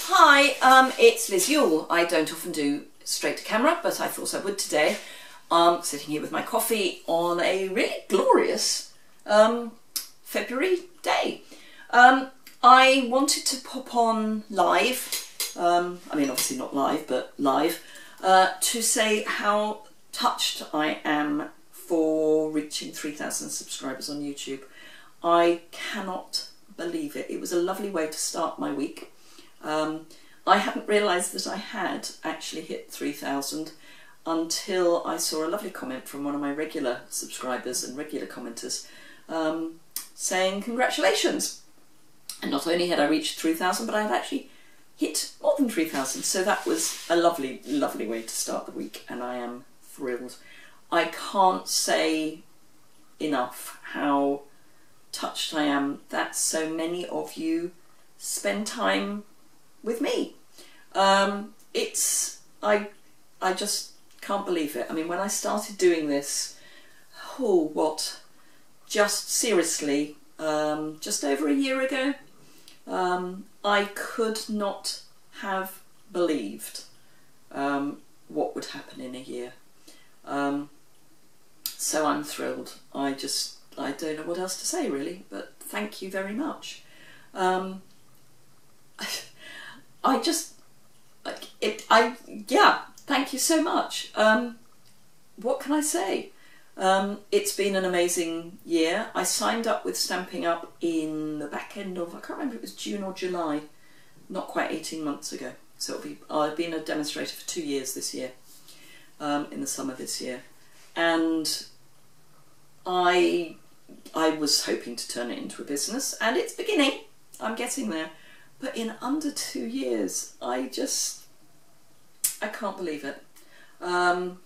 Hi, it's Liz Yuille. I don't often do straight to camera, but I thought I would today. Sitting here with my coffee on a really glorious February day. I wanted to pop on live, I mean obviously not live, but live, to say how touched I am for reaching 3,000 subscribers on YouTube. I cannot believe it. It was a lovely way to start my week. I hadn't realised that I had actually hit 3,000 until I saw a lovely comment from one of my regular subscribers and regular commenters saying congratulations. And not only had I reached 3,000, but I had actually hit more than 3,000. So that was a lovely, lovely way to start the week, and I am thrilled. I can't say enough how touched I am that so many of you spend time with me. I just can't believe it. I mean, when I started doing this, just seriously, just over a year ago, I could not have believed what would happen in a year. So I'm thrilled. I don't know what else to say really, but thank you very much. Thank you so much. What can I say? It's been an amazing year. I signed up with Stampin Up in the back end of, I can't remember if it was June or July, not quite 18 months ago. So I've been a demonstrator for 2 years this year, in the summer this year. And I was hoping to turn it into a business, and it's beginning. I'm getting there. But in under 2 years, I can't believe it. I'm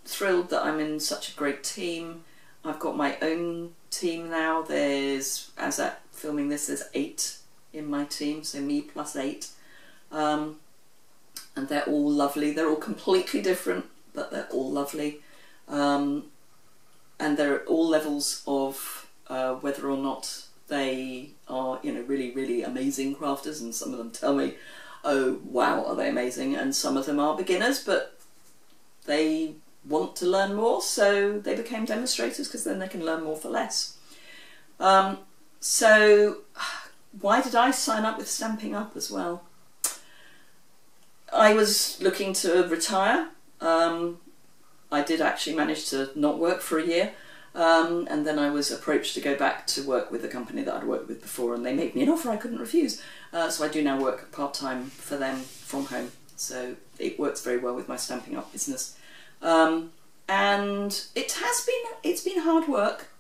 thrilled that I'm in such a great team. I've got my own team now. As at filming this, there's 8 in my team, so me plus 8. And they're all lovely. They're all completely different, but they're all lovely. And they're at all levels of whether or not they are, really, really amazing crafters, and some of them tell me, oh wow, are they amazing, and some of them are beginners, but they want to learn more, so they became demonstrators because then they can learn more for less. So why did I sign up with Stampin Up as well? I was looking to retire. I did actually manage to not work for a year. And then I was approached to go back to work with a company that I'd worked with before, and they made me an offer I couldn't refuse. So I do now work part-time for them from home. So it works very well with my Stampin Up business. And it's been hard work,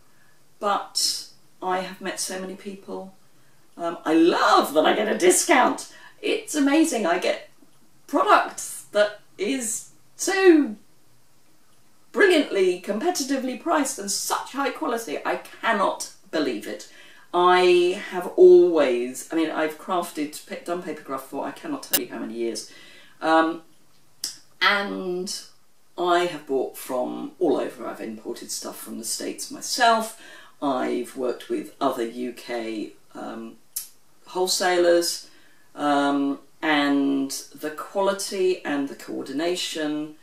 but I have met so many people. I love that I get a discount. It's amazing. I get products that is so brilliantly, competitively priced and such high quality. I cannot believe it. I have always, I mean, I've done paper craft for I cannot tell you how many years. And I have bought from all over. I've imported stuff from the States myself. I've worked with other UK wholesalers, and the quality and the coordination,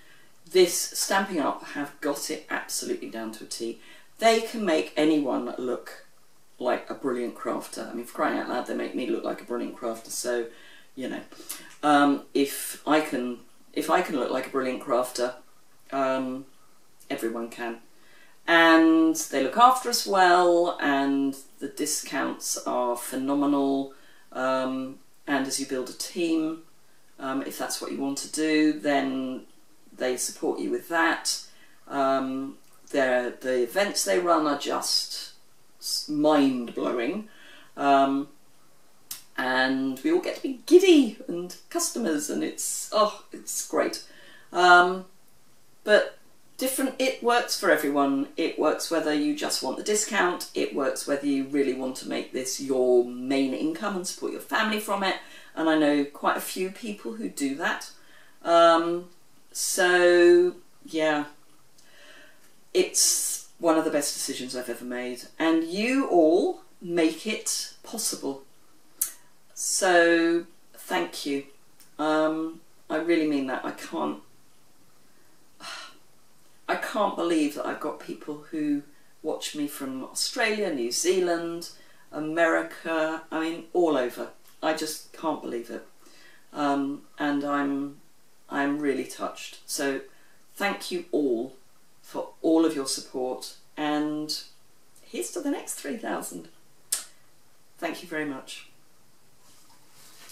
this Stampin Up have got it absolutely down to a T. They can make anyone look like a brilliant crafter. I mean, for crying out loud, they make me look like a brilliant crafter. So, if I can look like a brilliant crafter, everyone can. And they look after us well, and the discounts are phenomenal. And as you build a team, if that's what you want to do, then they support you with that. The events they run are just mind-blowing. And we all get to be giddy and customers, and it's great. But it works for everyone. It works whether you just want the discount. It works whether you really want to make this your main income and support your family from it. And I know quite a few people who do that. So yeah, it's one of the best decisions I've ever made, and you all make it possible. So thank you. I really mean that. I can't believe that I've got people who watch me from Australia, New Zealand, America, I mean all over. I just can't believe it. And I'm really touched. So thank you all for all of your support, and here's to the next 3,000. Thank you very much.